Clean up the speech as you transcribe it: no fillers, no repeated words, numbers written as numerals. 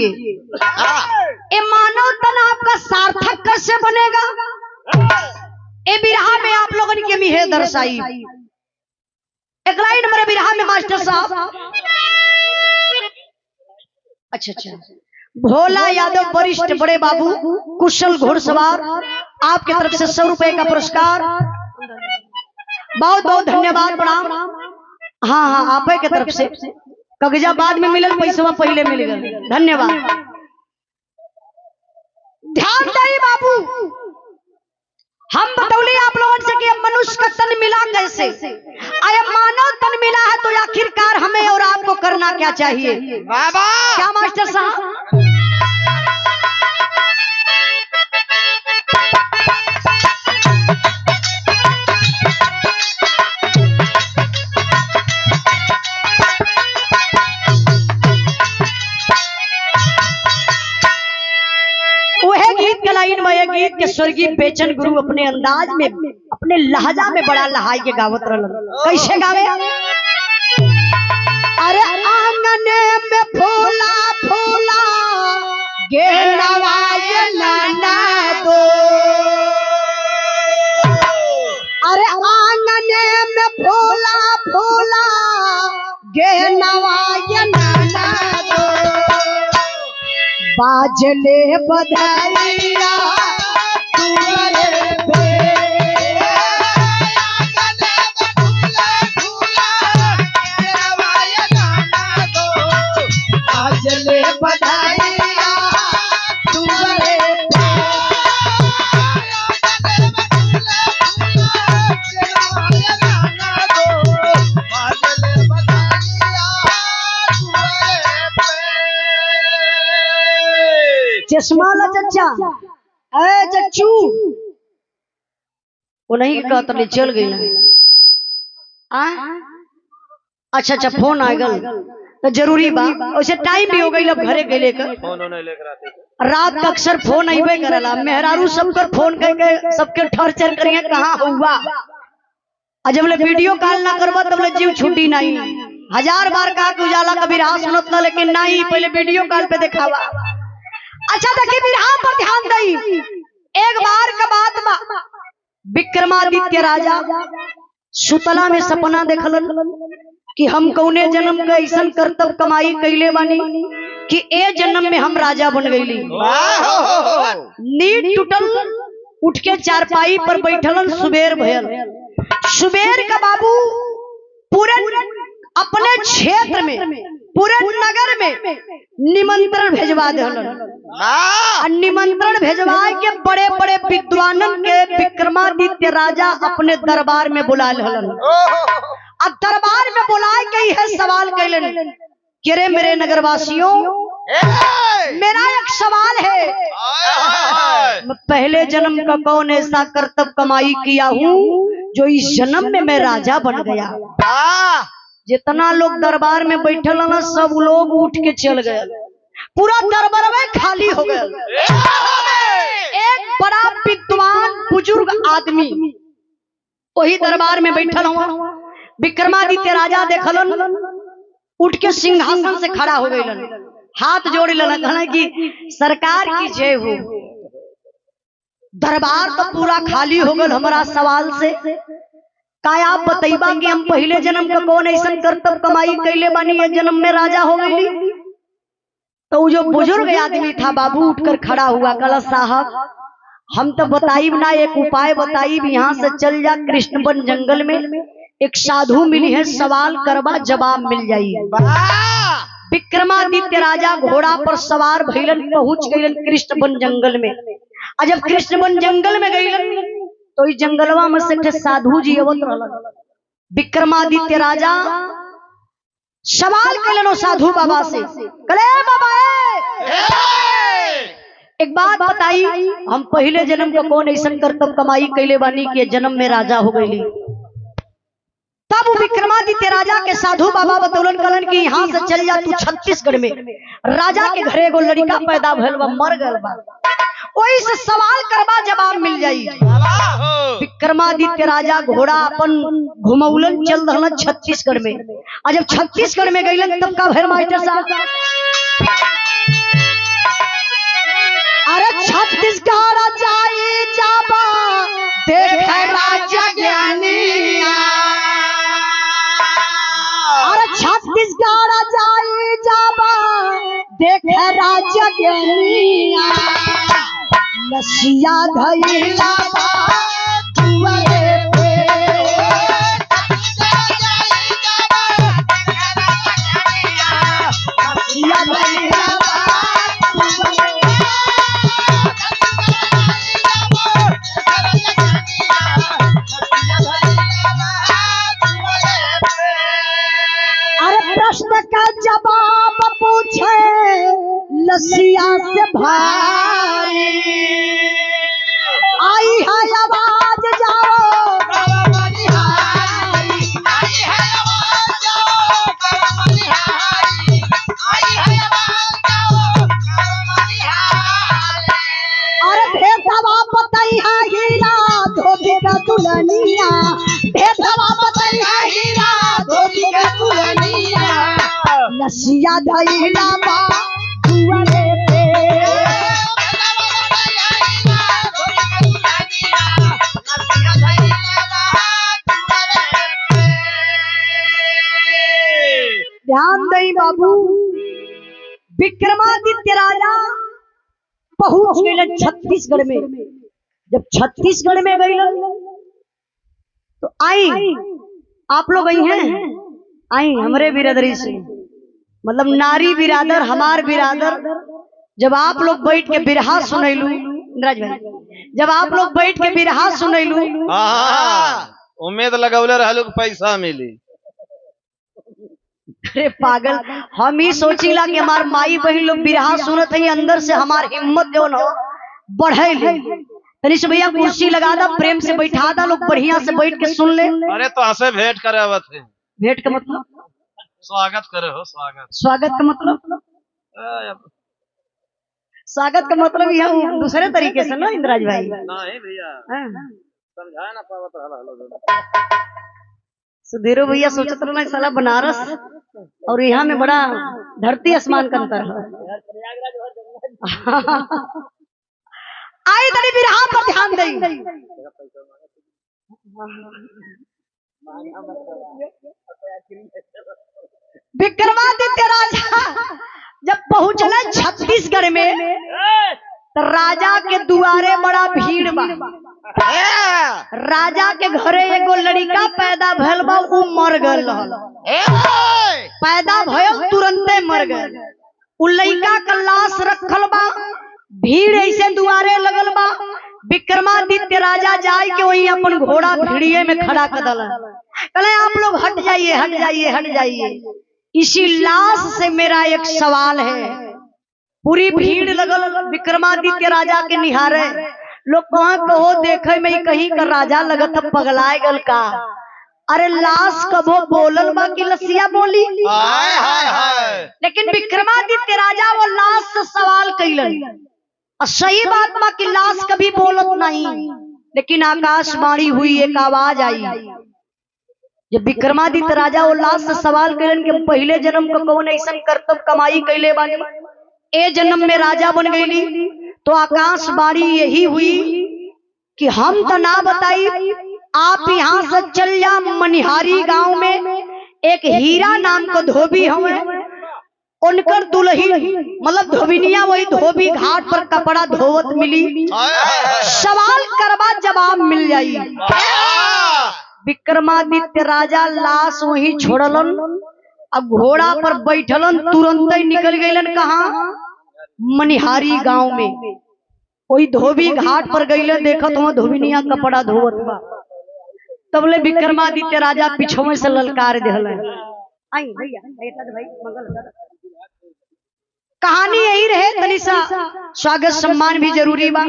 ये मानव तन आपका सार्थक कैसे बनेगा? ए बिरहा में आप लोगों ने कमी है दर्शाई। एक लाइन मेरे बिरहा में मास्टर साहब, अच्छा, भोला यादव वरिष्ठ बड़े बाबू कुशल घुड़सवार, आपकी तरफ से 100 रुपए का पुरस्कार। बहुत बहुत धन्यवाद, प्रणाम। हाँ, आप की तरफ से कागजा बाद में मिलल, पैसा पहले मिल गए, धन्यवाद। ध्यान दे बाबू, हम बतौली आप लोगों से कि मनुष्य का तन मिला कैसे, अरे मानव तन मिला है तो आखिरकार हमें और आपको करना क्या चाहिए? क्या मास्टर साहब? गीत के स्वर्गीय बेचन गुरु अपने अंदाज में, अपने लहजा में बड़ा लहाई के गावत रहलन। कैसे गावे? अरे आंगने में फूला फूला गे नवाय नाना दो, अरे आंगने में फूला फूला गे नवाय नाना दो, बाजले बधाइया चश्मा ला चचा, अरे चच्चू वो नहीं कहता, ले चल गई ना। अच्छा, फोन आ गल तो जरूरी बा, वैसे टाइम भी हो गई, अब घरे गए रात का अक्सर फोन अबे करला, मेहरारू सबकर फोन करके सबके टॉर्चर करिए कहाँ हुआ, और जब ले वीडियो कॉल ना करवा तब ले जीव छुट्टी नहीं। 1000 बार कहा कि उजाला कभी राह सुनत ना, लेकिन नहीं, पहले वीडियो कॉल पे दिखावा। अच्छा देखिए बिरहा पर ध्यान दई। एक बार का बात बा, विक्रमादित्य राजा सुतला में सपना देखलन कि हम कौने जन्म का ऐसा कर्तव्य कमाई कैले बानी कि ए जन्म में हम राजा बन गईली। नींद टूटल, उठ के चारपाई पर बैठलन, सुबेर भयल। सुबेर का बाबू पूरे अपने क्षेत्र में, पूरे नगर में निमंत्रण भेजवा देलन। निमंत्रण भेजवाए के बड़े बड़े विद्वानन के विक्रमादित्य राजा अपने दरबार में बुला लेलन। अब दरबार में बुलाए के यह सवाल कैलन कि रे मेरे नगरवासियों, मेरा एक सवाल है, मैं पहले जन्म का कौन ऐसा कर्तव्य कमाई किया हूँ जो इस जन्म में मैं राजा बन गया? जितना लोग दरबार में बैठल ना, सब लोग उठ के चल गए, पूरा दरबार में खाली हो गया। एक बड़ा विद्वान बुजुर्ग आदमी वही दरबार में बैठल हुआ। विक्रमादित्य राजा देखलन, उठ के सिंहासन से खड़ा हो गए, हाथ जोड़ लेना, कहना कि सरकार की जय हो। दरबार तो पूरा खाली हो गया। हमारा सवाल से का आप बताइबा कि हम पहले जन्म का कौन ऐसा कर्तव्य कमाई कैले बानी ये जन्म में राजा हो गई? तो जो बुजुर्ग आदमी था बाबू उठकर खड़ा हुआ, कहला साहब हम तो बताइब ना, एक उपाय बताइब, यहाँ से चल जा कृष्णवन जंगल में, एक साधु मिली है, सवाल करवा जवाब मिल जाई। विक्रमादित्य राजा घोड़ा पर सवार भइलन, पहुंच गइलन कृष्णवन जंगल में। और जब कृष्णवन जंगल में गइलन तो इस जंगलवा में से साधु जी अवत रहलन। विक्रमादित्य राजा सवाल कलन साधु बाबा से, कले बाबा एक बात बताई, हम पहले जन्म का कौन ऐसा कर्तव्य कमाई कैले बानी कि जन्म में राजा हो गई? तब विक्रमादित्य राजा के साधु बाबा बतौलन कलन कि यहाँ से चल जा तू छत्तीसगढ़ में, राजा के घरे एगो लड़का पैदा भइल बा, मर गल बा, वही से सवाल करवा जवाब मिल जाई। विक्रमादित्य राजा घोड़ा अपन घुमौलन चल रहा छत्तीसगढ़ में। और जब छत्तीसगढ़ में गईलन तब का भैर मास्टर साहब गाड़ा जाई जाबा देख राजा ज्ञानिया लसिया धैला बा दुआरे पे लसिया धैला बा प्रश्न का जवाब पूछे लसिया से भाई आई है आवाज जाओ अरे भेदवा बताइया हीरा धोबी का दुल्हनिया भेदवा बताइया हीरा धोबी का दुल्हनिया लसिया धैला बा दुआरे पे ध्यान दई बाबू विक्रमादित्य राजा पहुंच गए छत्तीसगढ़ में। जब छत्तीसगढ़ में गए तो आई आप लोग आई हैं आई हमरे बिरादरी से मतलब नारी बिरादर हमार बिरादर जब आप लोग बैठ के बिरहा सुनैलू इंद्राज भाई जब आप लोग बैठ के बिरहा सुनैलू उम्मीद लगौले रहलू पैसा मिली। अरे पागल हम ही सोचीला कि हमार माई बहन लोग बिरहा सुनत है अंदर से हमार हिम्मत जो न बढ़े ले तनी से भैया कुर्सी लगा दा प्रेम से बैठा दा लोग बढ़िया से बैठ के सुन ले। अरे तो हंसे भेंट करे आवत है भेंट का मतलब स्वागत करे हो स्वागत का मतलब स्वागत का मतलब यह दूसरे तरीके से ना इंद्राज भाई नहीं भैया समझा ना पावत सुधीरो भैया सोचत रहा साला बनारस और यहाँ में बड़ा धरती आसमान का अंतर है। आई तनी बिरहा पर ध्यान दई विक्रमादित्य राजा जब पहुंचला छत्तीसगढ़ में तो राजा के दुआरे बड़ा भीड़ बा। राजा के घरे एगो लड़का पैदा भइल बा उ मर गल पैदा भइल तुरंते मर गल उ लड़का का लाश रखल बा भीड़ ऐसे दुआरे लगल बा। विक्रमादित्य राजा जाय के वही अपन घोड़ा भीड़िए में खड़ा कर दल कहले आप लोग हट जाइए हट जाइए हट जाइए इसी लाश से मेरा एक सवाल है। पूरी भीड़ लगल विक्रमादित्य राजा के निहारे लोग कहाँ कहो देखे में कहीं का राजा लगत पगलाए गल का। अरे लाश कबो बोलल बा कि लसिया बोली लेकिन विक्रमादित्य राजा वो लाश से सवाल कैलन और सही बात बा कि लाश कभी बोलत नहीं लेकिन आकाशवाणी हुई एक आवाज आई। जब विक्रमादित्य राजा वो लाश से सवाल कैलन कि पहले जन्म को कौन ऐसा कर्तव्य कमाई कैले बानी ए जन्म में राजा बन गईली तो आकाशवाणी यही हुई कि हम तो ना बताई आप यहाँ से चल जा मनिहारी गांव में एक हीरा नाम को धोबी हमें उनकर दुल्ही मतलब धोबिनिया वही धोबी घाट पर कपड़ा धोवत मिली सवाल करवा जवाब मिल जाई। विक्रमादित्य राजा लाश वही छोड़लन अब घोड़ा पर बैठलन तुरंत ही निकल गईलन कहा मनिहारी गांव में वही धोबी घाट पर गईले देखत हो धोबिनिया कपड़ा धोवत बा तबले विक्रमादित्य राजा पिछवे से ललकार देहल। आई भैया भाई मंगल कहानी यही रहे तनिसा स्वागत सम्मान भी जरूरी बा।